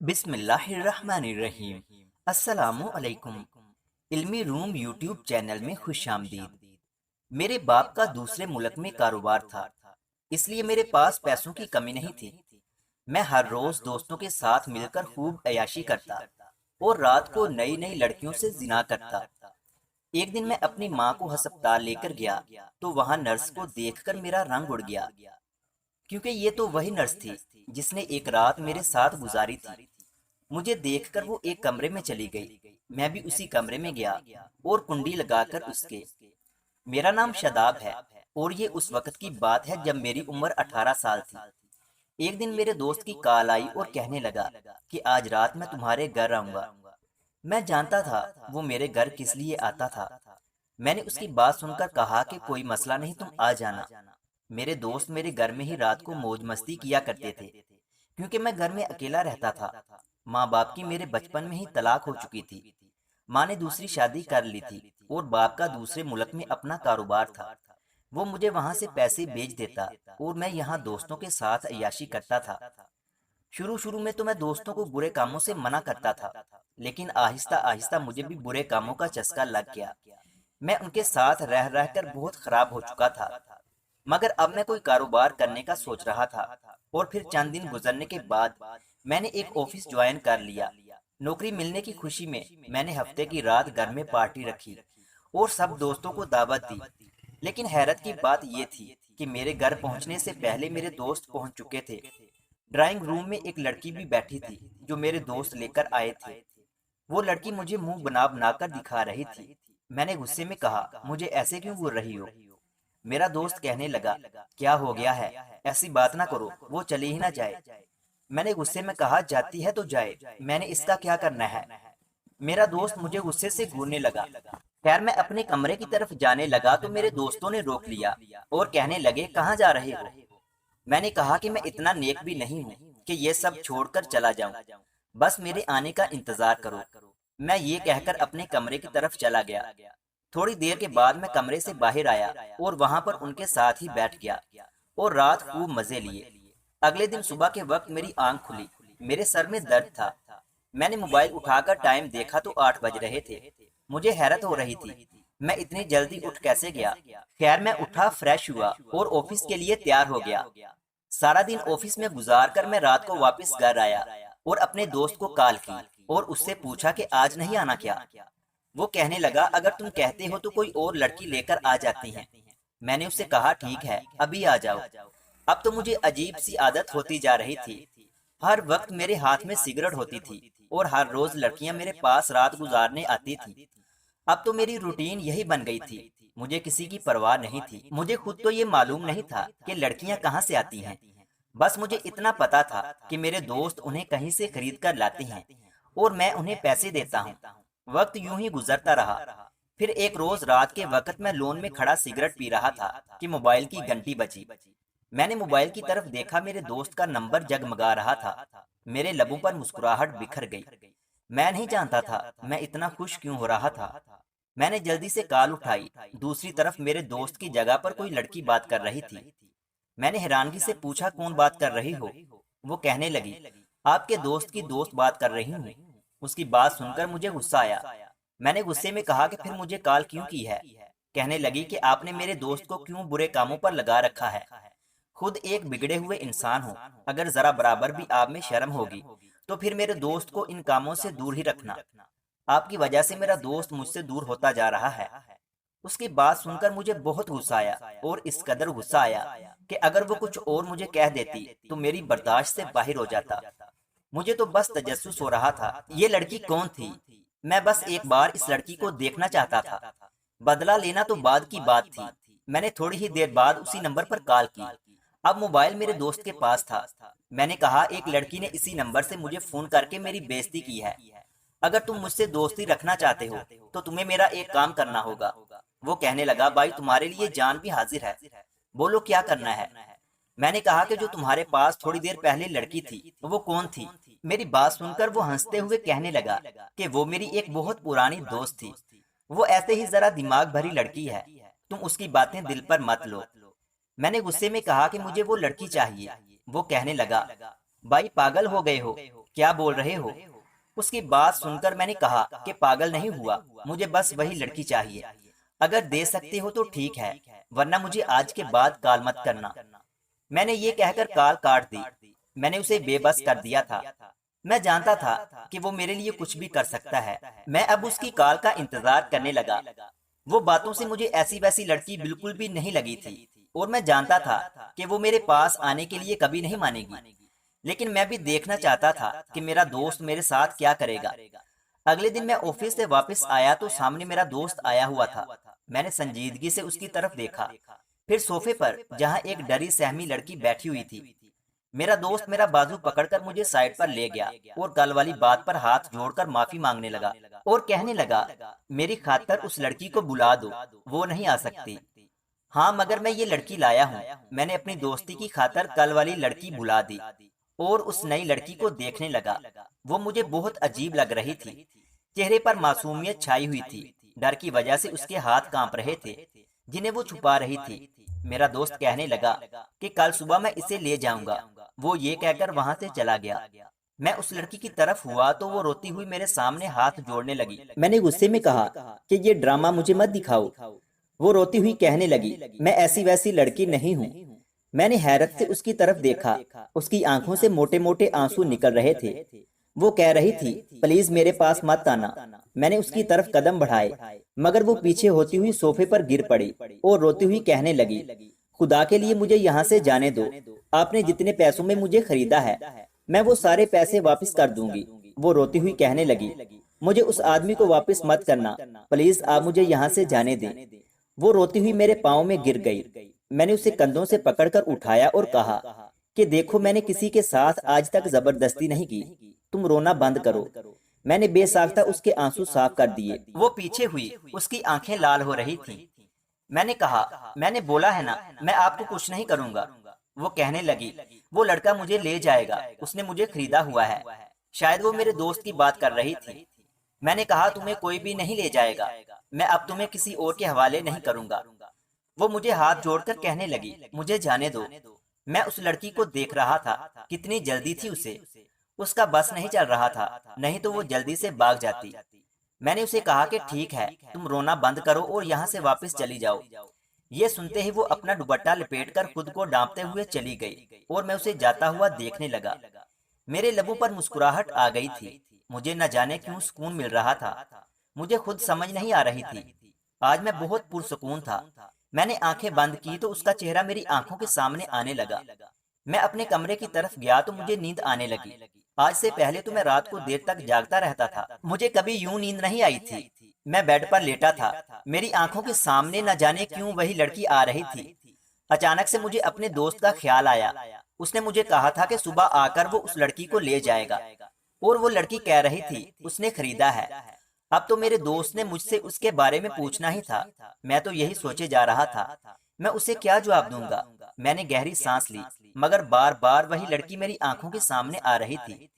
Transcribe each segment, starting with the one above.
बिस्मिल्लाहिर्रहमानिर्रहीम। अस्सलामु अलैकुम। इल्मी रूम यूट्यूब चैनल में खुश आमदीद। मेरे बाप का दूसरे मुल्क में कारोबार था, इसलिए मेरे पास पैसों की कमी नहीं थी। मैं हर रोज दोस्तों के साथ मिलकर खूब अयाशी करता और रात को नई नई लड़कियों से जिना करता। एक दिन मैं अपनी माँ को अस्पताल लेकर गया तो वहाँ नर्स को देखकर मेरा रंग उड़ गया, क्योंकि ये तो वही नर्स थी जिसने एक रात मेरे साथ गुजारी थी। मुझे देखकर वो एक कमरे में चली गई। मैं भी उसी कमरे में गया और कुंडी लगाकर उसके। मेरा नाम शादाब है और ये उस वक्त की बात है जब मेरी उम्र 18 साल थी। एक दिन मेरे दोस्त की कॉल आई और कहने लगा कि आज रात मैं तुम्हारे घर आऊंगा। मैं जानता था वो मेरे घर किस लिए आता था। मैंने उसकी बात सुनकर कहा कि कोई मसला नहीं, तुम आ जाना। मेरे दोस्त मेरे घर में ही रात को मौज मस्ती किया करते थे, क्योंकि मैं घर में अकेला रहता था। माँ बाप की मेरे बचपन में ही तलाक हो चुकी थी। माँ ने दूसरी शादी कर ली थी और बाप का दूसरे मुल्क में अपना कारोबार था। वो मुझे वहां से पैसे भेज देता और मैं यहाँ दोस्तों के साथ अय्याशी करता था। शुरू शुरू में तो मैं दोस्तों को बुरे कामों से मना करता था, लेकिन आहिस्ता आहिस्ता मुझे भी बुरे कामों का चस्का लग गया। मैं उनके साथ रह रहकर बहुत खराब हो चुका था। मगर अब मैं कोई कारोबार करने का सोच रहा था और फिर चंद दिन गुजरने के बाद मैंने एक ऑफिस ज्वाइन कर लिया। नौकरी मिलने की खुशी में मैंने हफ्ते की रात घर में पार्टी रखी और सब दोस्तों को दावत दी। लेकिन हैरत की बात यह थी कि मेरे घर पहुंचने से पहले मेरे दोस्त पहुंच चुके थे। ड्राइंग रूम में एक लड़की भी बैठी थी जो मेरे दोस्त लेकर आए थे। वो लड़की मुझे मुंह बना बनाकर दिखा रही थी। मैंने गुस्से में कहा, मुझे ऐसे क्यों बोल रही हो? मेरा दोस्त कहने लगा, क्या हो गया है? ऐसी बात ना करो, वो चली ही ना जाए। मैंने गुस्से में कहा, जाती है तो जाए, मैंने इसका क्या करना है? मेरा दोस्त मुझे गुस्से से घूरने लगा। खैर मैं अपने कमरे की तरफ जाने लगा तो मेरे दोस्तों ने रोक लिया और कहने लगे, कहाँ जा रहे हो? मैंने कहा कि मैं इतना नेक भी नहीं हूँ कि ये सब छोड़कर चला जाऊं। बस मेरे आने का इंतजार करो। मैं ये कहकर अपने कमरे की तरफ चला गया। थोड़ी देर के बाद मैं कमरे से बाहर आया और वहां पर उनके साथ ही बैठ गया और रात खूब मजे लिए। अगले दिन सुबह के वक्त मेरी आंख खुली। मेरे सर में दर्द था। मैंने मोबाइल उठाकर टाइम देखा तो 8 बज रहे थे। मुझे हैरत हो रही थी, मैं इतनी जल्दी उठ कैसे गया? खैर मैं उठा, फ्रेश हुआ और ऑफिस के लिए तैयार हो गया। सारा दिन ऑफिस में गुजार कर मैं रात को वापस घर आया और अपने दोस्त को कॉल की और उससे पूछा कि आज नहीं आना क्या? वो कहने लगा, अगर तुम कहते हो तो कोई और लड़की लेकर आ जाती हैं। मैंने उससे कहा, ठीक है, अभी आ जाओ। अब तो मुझे अजीब सी आदत होती जा रही थी। हर वक्त मेरे हाथ में सिगरेट होती थी और हर रोज लड़कियां मेरे पास रात गुजारने आती थी। अब तो मेरी रूटीन यही बन गई थी। मुझे किसी की परवाह नहीं थी। मुझे खुद तो ये मालूम नहीं था कि लड़कियां कहाँ से आती हैं। बस मुझे इतना पता था कि मेरे दोस्त उन्हें कहीं से खरीद कर लाते हैं और मैं उन्हें पैसे देता हूँ। वक्त यूं ही गुजरता रहा। फिर एक रोज रात के वक्त मैं लॉन में खड़ा सिगरेट पी रहा था कि मोबाइल की घंटी बजी। मैंने मोबाइल की तरफ देखा, मेरे दोस्त का नंबर जगमगा रहा था। मेरे लबों पर मुस्कुराहट बिखर गई। मैं नहीं जानता था मैं इतना खुश क्यों हो रहा था। मैंने जल्दी से कॉल उठाई। दूसरी तरफ मेरे दोस्त की जगह पर कोई लड़की बात कर रही थी। मैंने हैरानगी से पूछा, कौन बात कर रही हो? वो कहने लगी, आपके दोस्त की दोस्त बात कर रही हूँ। उसकी बात सुनकर मुझे गुस्सा आया। मैंने गुस्से में कहा कि फिर मुझे कॉल क्यों की है? कहने लगी कि आपने मेरे दोस्त को क्यों बुरे कामों पर लगा रखा है। खुद एक बिगड़े हुए इंसान हो, अगर जरा बराबर भी आप में शर्म होगी तो फिर मेरे दोस्त को इन कामों से दूर ही रखना। आपकी वजह से मेरा दोस्त मुझसे दूर होता जा रहा है। उसकी बात सुनकर मुझे बहुत गुस्सा आया और इस कदर गुस्सा आया कि अगर वो कुछ और मुझे कह देती तो मेरी बर्दाश्त से बाहर हो जाता। मुझे तो बस तजस्सुस हो रहा था, ये लड़की कौन थी? मैं बस एक बार इस लड़की को देखना चाहता था। बदला लेना तो बाद की बात थी। मैंने थोड़ी ही देर बाद उसी नंबर पर कॉल की। अब मोबाइल मेरे दोस्त के पास था। मैंने कहा, एक लड़की ने इसी नंबर से मुझे फोन करके मेरी बेइज्जती की है। अगर तुम मुझसे दोस्ती रखना चाहते हो तो तुम्हें मेरा एक काम करना होगा। वो कहने लगा, भाई तुम्हारे लिए जान भी हाजिर है, बोलो क्या करना है? मैंने कहा कि जो तुम्हारे पास थोड़ी देर पहले लड़की थी वो कौन थी? मेरी बात सुनकर वो हंसते हुए कहने लगा कि वो मेरी एक बहुत पुरानी दोस्त थी। वो ऐसे ही जरा दिमाग भरी लड़की है, तुम उसकी बातें दिल पर मत लो। मैंने गुस्से में कहा कि मुझे वो लड़की चाहिए। वो कहने लगा, भाई पागल हो गए हो, क्या बोल रहे हो? उसकी बात सुनकर मैंने कहा कि पागल नहीं हुआ, मुझे बस वही लड़की चाहिए। अगर दे सकते हो तो ठीक है, वरना मुझे आज के बाद कॉल मत करना। मैंने ये कहकर कॉल काट दी। मैंने उसे बेबस कर दिया था। मैं जानता था कि वो मेरे लिए कुछ भी कर सकता है। मैं अब उसकी कॉल का इंतजार करने लगा। वो बातों से मुझे ऐसी वैसी लड़की बिल्कुल भी नहीं लगी थी और मैं जानता था कि वो मेरे पास आने के लिए कभी नहीं मानेगी। लेकिन मैं भी देखना चाहता था कि मेरा दोस्त मेरे साथ क्या करेगा। अगले दिन मैं ऑफिस से वापस आया तो सामने मेरा दोस्त आया हुआ था। मैंने संजीदगी से उसकी तरफ देखा। फिर सोफे पर जहां एक डरी सहमी लड़की बैठी हुई थी, मेरा दोस्त मेरा बाजू पकड़कर मुझे साइड पर ले गया और कल वाली बात पर हाथ जोड़कर माफी मांगने लगा और कहने लगा, मेरी खातिर उस लड़की को बुला दो, वो नहीं आ सकती। हाँ, मगर मैं ये लड़की लाया हूँ। मैंने अपनी दोस्ती की खातिर कल वाली लड़की बुला दी और उस नई लड़की को देखने लगा। वो मुझे बहुत अजीब लग रही थी। चेहरे पर मासूमियत छाई हुई थी। डर की वजह से उसके हाथ कांप रहे थे, जिन्हें वो छुपा रही थी। मेरा दोस्त कहने लगा कि कल सुबह मैं इसे ले जाऊंगा। वो ये कहकर वहां से चला गया। मैं उस लड़की की तरफ हुआ तो वो रोती हुई मेरे सामने हाथ जोड़ने लगी। मैंने गुस्से में कहा कि ये ड्रामा मुझे मत दिखाओ। वो रोती हुई कहने लगी, मैं ऐसी वैसी लड़की नहीं हूँ। मैंने हैरत से उसकी तरफ देखा। उसकी आंखों से मोटे मोटे आंसू निकल रहे थे। वो कह रही थी, प्लीज मेरे पास मत आना। मैंने उसकी तरफ कदम बढ़ाए, मगर वो पीछे होती हुई सोफे पर गिर पड़ी और रोती हुई कहने लगी, खुदा के लिए मुझे यहाँ से जाने दो। आपने जितने पैसों में मुझे खरीदा है, मैं वो सारे पैसे वापस कर दूंगी। वो रोती हुई कहने लगी, मुझे उस आदमी को वापस मत करना, प्लीज आप मुझे यहाँ से जाने दें। वो रोती हुई मेरे पाँव में गिर गई। मैंने उसे कंधों से पकड़कर उठाया और कहा कि देखो, मैंने किसी के साथ आज तक जबरदस्ती नहीं की, तुम रोना बंद करो। मैंने बेसाख्ता उसके आंसू साफ कर दिए। वो पीछे हुई, उसकी आंखें लाल हो रही थीं। मैंने कहा, मैंने बोला है ना, मैं आपको कुछ नहीं करूंगा। वो कहने लगी, वो लड़का मुझे ले जाएगा, उसने मुझे खरीदा हुआ है। शायद वो मेरे दोस्त की बात कर रही थी। मैंने कहा, तुम्हें कोई भी नहीं ले जाएगा, मैं अब तुम्हें किसी और के हवाले नहीं करूंगा। वो मुझे हाथ जोड़कर कहने लगी, मुझे जाने दो। मैं उस लड़की को देख रहा था, कितनी जल्दी थी उसे। उसका बस नहीं चल रहा था, नहीं तो वो जल्दी से भाग जाती। मैंने उसे कहा कि ठीक है, तुम रोना बंद करो और यहाँ से वापस चली जाओ। ये सुनते ही वो अपना दुपट्टा लपेटकर खुद को डांपते हुए चली गई और मैं उसे जाता हुआ देखने लगा। मेरे लबों पर मुस्कुराहट आ गई थी। मुझे न जाने क्यों सुकून मिल रहा था। मुझे खुद समझ नहीं आ रही थी। आज मैं बहुत पुरसुकून था। मैंने आंखें बंद की तो उसका चेहरा मेरी आंखों के सामने आने लगा। मैं अपने कमरे की तरफ गया तो मुझे नींद आने लगी। आज से पहले तो मैं रात को देर तक जागता रहता था, मुझे कभी यूं नींद नहीं आई थी। मैं बेड पर लेटा था, मेरी आंखों के सामने न जाने क्यों वही लड़की आ रही थी। अचानक से मुझे अपने दोस्त का ख्याल आया। उसने मुझे कहा था कि सुबह आकर वो उस लड़की को ले जाएगा और वो लड़की कह रही थी उसने खरीदा है। अब तो मेरे दोस्त ने मुझसे उसके बारे में पूछना ही था। मैं तो यही सोचे जा रहा था, मैं उसे क्या जवाब दूंगा। मैंने गहरी सांस ली, मगर बार बार वही लड़की मेरी आंखों के सामने आ रही थी।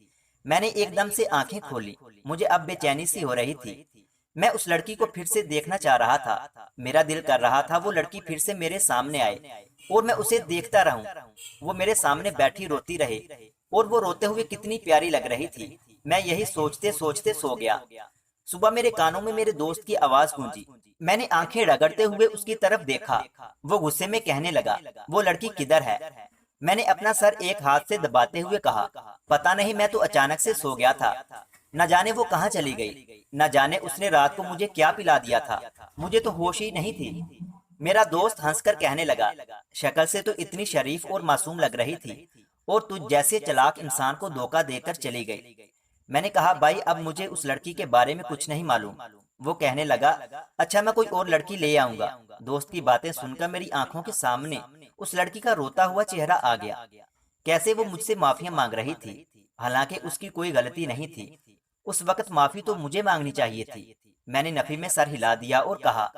मैंने एकदम से आंखें खोली। मुझे अब बेचैनी सी हो रही थी। मैं उस लड़की को फिर से देखना चाह रहा था। मेरा दिल कर रहा था वो लड़की फिर से मेरे सामने आए और मैं उसे देखता रहूं। वो मेरे सामने बैठी रोती रहे और वो रोते हुए कितनी प्यारी लग रही थी। मैं यही सोचते सोचते सो गया। सुबह मेरे कानों में मेरे दोस्त की आवाज गूंजी। मैंने आंखें रगड़ते हुए उसकी तरफ देखा। वो गुस्से में कहने लगा, वो लड़की किधर है? मैंने अपना सर एक हाथ से दबाते हुए कहा, पता नहीं, मैं तो अचानक से सो गया था। न जाने वो कहाँ चली गई। न जाने उसने रात को मुझे क्या पिला दिया था। मुझे तो होश ही नहीं थी। मेरा दोस्त हंसकर कहने लगा, शक्ल से तो इतनी शरीफ और मासूम लग रही थी और तुझ जैसे चालाक इंसान को धोखा देकर चली गई। मैंने कहा, भाई अब मुझे उस लड़की के बारे में कुछ नहीं मालूम। वो कहने लगा, अच्छा मैं कोई और लड़की ले आऊंगा। दोस्त की बातें सुनकर मेरी आंखों के सामने उस लड़की का रोता हुआ चेहरा आ गया। कैसे वो मुझसे माफिया मांग रही थी, हालांकि उसकी कोई गलती नहीं थी। उस वक्त माफी तो मुझे मांगनी चाहिए थी। मैंने नफी में सर हिला दिया और कहा,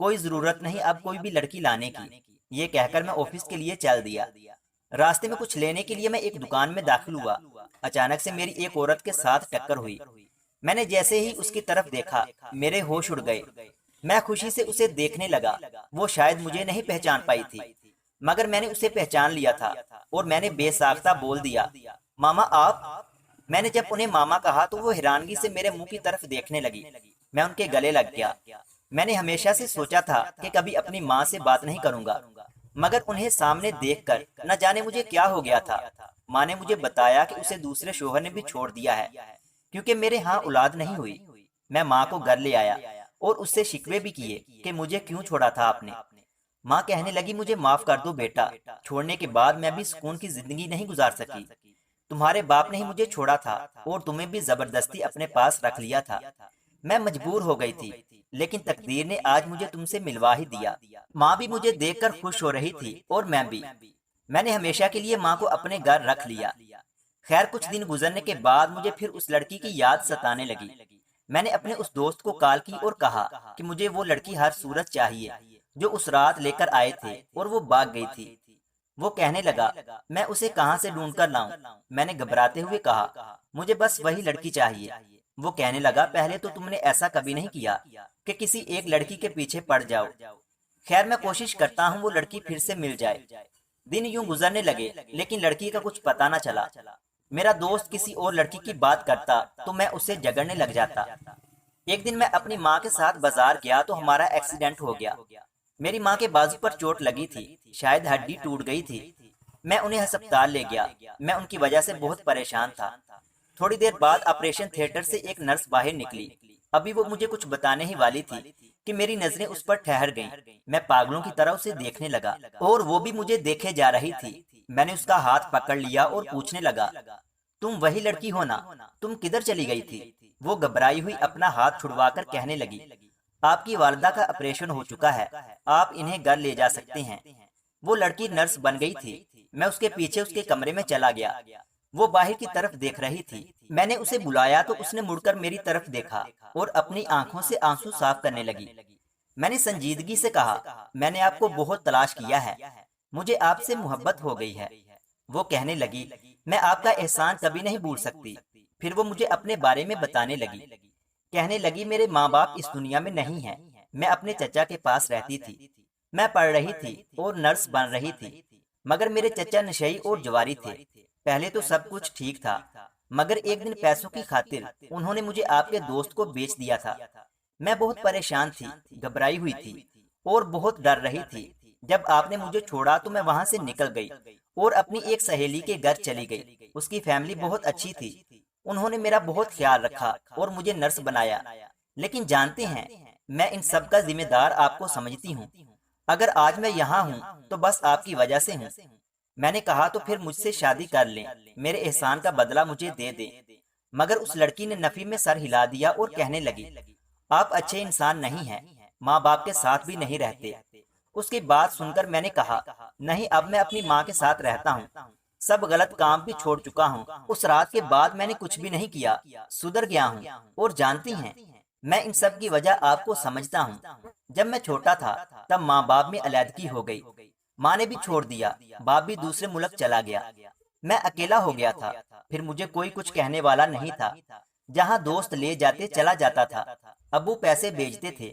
कोई जरूरत नहीं अब कोई भी लड़की लाने की। ये कहकर मैं ऑफिस के लिए चल दिया। रास्ते में कुछ लेने के लिए मैं एक दुकान में दाखिल हुआ। अचानक से मेरी एक औरत के साथ टक्कर हुई। मैंने जैसे ही उसकी तरफ देखा, मेरे होश उड़ गए। मैं खुशी से उसे देखने लगा। वो शायद मुझे नहीं पहचान पाई थी, मगर मैंने उसे पहचान लिया था और मैंने बेसाख्ता बोल दिया, मामा आप? मैंने जब उन्हें मामा कहा तो वो हैरानगी से मेरे मुंह की तरफ देखने लगी। मैं उनके गले लग गया। मैंने हमेशा से सोचा था कि कभी अपनी माँ से बात नहीं करूंगा, मगर उन्हें सामने देखकर न जाने मुझे क्या हो गया था। माँ ने मुझे बताया कि उसे दूसरे शोहर ने भी छोड़ दिया है, क्योंकि मेरे यहाँ औलाद नहीं हुई। मैं माँ को घर ले आया और उससे शिकवे भी किए कि मुझे क्यों छोड़ा था आपने। माँ कहने लगी, मुझे माफ कर दो बेटा, छोड़ने के बाद मैं भी सुकून की जिंदगी नहीं गुजार सकी। तुम्हारे बाप ने ही मुझे छोड़ा था और तुम्हें भी जबरदस्ती अपने पास रख लिया था। मैं मजबूर हो गई थी, लेकिन तकदीर ने आज मुझे तुमसे मिलवा ही दिया। माँ भी मुझे देखकर खुश हो रही थी और मैं भी। मैंने हमेशा के लिए माँ को अपने घर रख लिया। खैर, कुछ दिन गुजरने के बाद मुझे फिर उस लड़की की याद सताने लगी। मैंने अपने उस दोस्त को कॉल की और कहा कि मुझे वो लड़की हर सूरत चाहिए जो उस रात लेकर आए थे और वो भाग गई थी। वो कहने लगा, मैं उसे कहाँ से ढूंढ कर लाऊं? मैंने घबराते हुए कहा, मुझे बस वही लड़की चाहिए। वो कहने लगा, पहले तो तुमने ऐसा कभी नहीं किया कि किसी एक लड़की के पीछे पड़ जाओ। खैर, मैं कोशिश करता हूँ वो लड़की फिर से मिल जाए। दिन यूं गुजरने लगे, लेकिन लड़की का कुछ पता न चला। मेरा दोस्त किसी और लड़की की बात करता तो मैं उससे झगड़ने लग जाता। एक दिन मैं अपनी माँ के साथ बाजार गया तो हमारा एक्सीडेंट हो गया। मेरी माँ के बाजू पर चोट लगी थी, शायद हड्डी टूट गई थी। मैं उन्हें अस्पताल ले गया। मैं उनकी वजह से बहुत परेशान था। थोड़ी देर बाद ऑपरेशन थिएटर से एक नर्स बाहर निकली। अभी वो मुझे कुछ बताने ही वाली थी कि मेरी नजरें उस पर ठहर गईं। मैं पागलों की तरह उसे देखने लगा और वो भी मुझे देखे जा रही थी। मैंने उसका हाथ पकड़ लिया और पूछने लगा, तुम वही लड़की हो ना? तुम किधर चली गई थी? वो घबराई हुई अपना हाथ छुड़वाकर कहने लगी, आपकी वालिदा का ऑपरेशन हो चुका है, आप इन्हें घर ले जा सकते हैं। वो लड़की नर्स बन गई थी। मैं उसके पीछे उसके कमरे में चला गया। वो बाहर की तरफ देख रही थी। मैंने उसे बुलाया तो उसने मुड़कर मेरी तरफ देखा और अपनी आंखों से आंसू साफ करने लगी। मैंने संजीदगी से कहा, मैंने आपको बहुत तलाश किया है, मुझे आपसे मोहब्बत हो गई है। वो कहने लगी, मैं आपका एहसान कभी नहीं भूल सकती। फिर वो मुझे अपने बारे में बताने लगी। कहने लगी, मेरे माँ बाप इस दुनिया में नहीं हैं। मैं अपने चचा के पास रहती थी। मैं पढ़ रही थी और नर्स बन रही थी, मगर मेरे चचा नशई और जुआरी थे। पहले तो सब कुछ ठीक था, मगर एक दिन पैसों की खातिर उन्होंने मुझे आपके दोस्त को बेच दिया था। मैं बहुत परेशान थी, घबराई हुई थी और बहुत डर रही थी। जब आपने मुझे छोड़ा तो मैं वहां से निकल गई और अपनी एक सहेली के घर चली गई। उसकी फैमिली बहुत अच्छी थी। उन्होंने मेरा बहुत ख्याल रखा और मुझे नर्स बनाया। लेकिन जानते हैं, मैं इन सब का जिम्मेदार आपको समझती हूँ। अगर आज मैं यहाँ हूँ तो बस आपकी वजह से हूँ। मैंने कहा, तो फिर मुझसे शादी कर लें, मेरे एहसान का बदला मुझे दे दे। मगर उस लड़की ने नफी में सर हिला दिया और कहने लगी, आप अच्छे इंसान नहीं हैं, माँ बाप के साथ भी नहीं रहते। उसकी बात सुनकर मैंने कहा, नहीं, अब मैं अपनी माँ के साथ रहता हूँ। सब गलत काम भी छोड़ चुका हूँ। उस रात के बाद मैंने कुछ भी नहीं किया, सुधर गया हूँ। और जानती हैं, मैं इन सब की वजह आपको समझता हूँ। जब मैं छोटा था तब माँ बाप में अलैदगी हो गई। माँ ने भी छोड़ दिया, बाप भी दूसरे मुल्क चला गया। मैं अकेला हो गया था। फिर मुझे कोई कुछ कहने वाला नहीं था। जहाँ दोस्त ले जाते चला जाता था। अब्बू पैसे भेजते थे।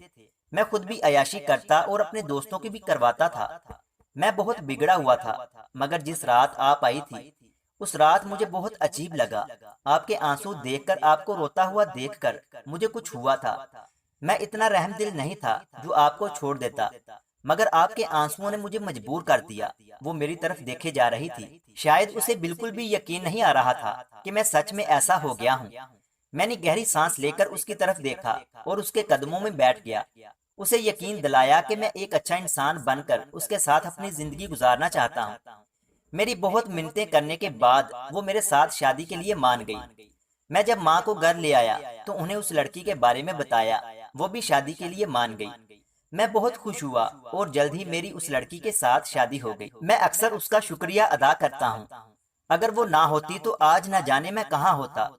मैं खुद भी अयाशी करता और अपने दोस्तों की भी करवाता था। मैं बहुत बिगड़ा हुआ था, मगर जिस रात आप आई थी, उस रात मुझे बहुत अजीब लगा। आपके आंसू देखकर, आपको रोता हुआ देखकर मुझे कुछ हुआ था। मैं इतना रहमदिल नहीं था जो आपको छोड़ देता, मगर आपके आंसुओं ने मुझे मजबूर कर दिया। वो मेरी तरफ देखे जा रही थी। शायद उसे बिल्कुल भी यकीन नहीं आ रहा था कि मैं सच में ऐसा हो गया हूँ। मैंने गहरी सांस लेकर उसकी तरफ देखा और उसके कदमों में बैठ गया। उसे यकीन दिलाया कि मैं एक अच्छा इंसान बनकर उसके साथ अपनी जिंदगी गुजारना चाहता हूँ। मेरी बहुत मिन्नतें करने के बाद वो मेरे साथ शादी के लिए मान गई। मैं जब माँ को घर ले आया तो उन्हें उस लड़की के बारे में बताया। वो भी शादी के लिए मान गई। मैं बहुत खुश हुआ और जल्द ही मेरी उस लड़की के साथ शादी हो गई। मैं अक्सर उसका शुक्रिया अदा करता हूँ। अगर वो ना होती तो आज न जाने मैं कहाँ होता।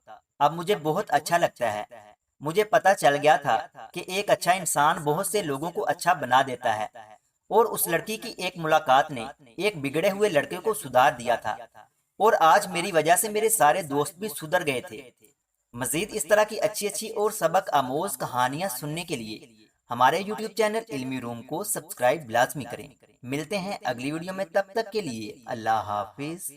अब मुझे बहुत अच्छा लगता है। मुझे पता चल गया था कि एक अच्छा इंसान बहुत से लोगों को अच्छा बना देता है, और उस लड़की की एक मुलाकात ने एक बिगड़े हुए लड़के को सुधार दिया था। और आज मेरी वजह से मेरे सारे दोस्त भी सुधर गए थे। मजीद इस तरह की अच्छी अच्छी और सबक आमोज कहानियाँ सुनने के लिए हमारे YouTube चैनल इल्मी रूम को सब्सक्राइब लाजमी करें। मिलते हैं अगली वीडियो में, तब तक के लिए अल्लाह हाफिज।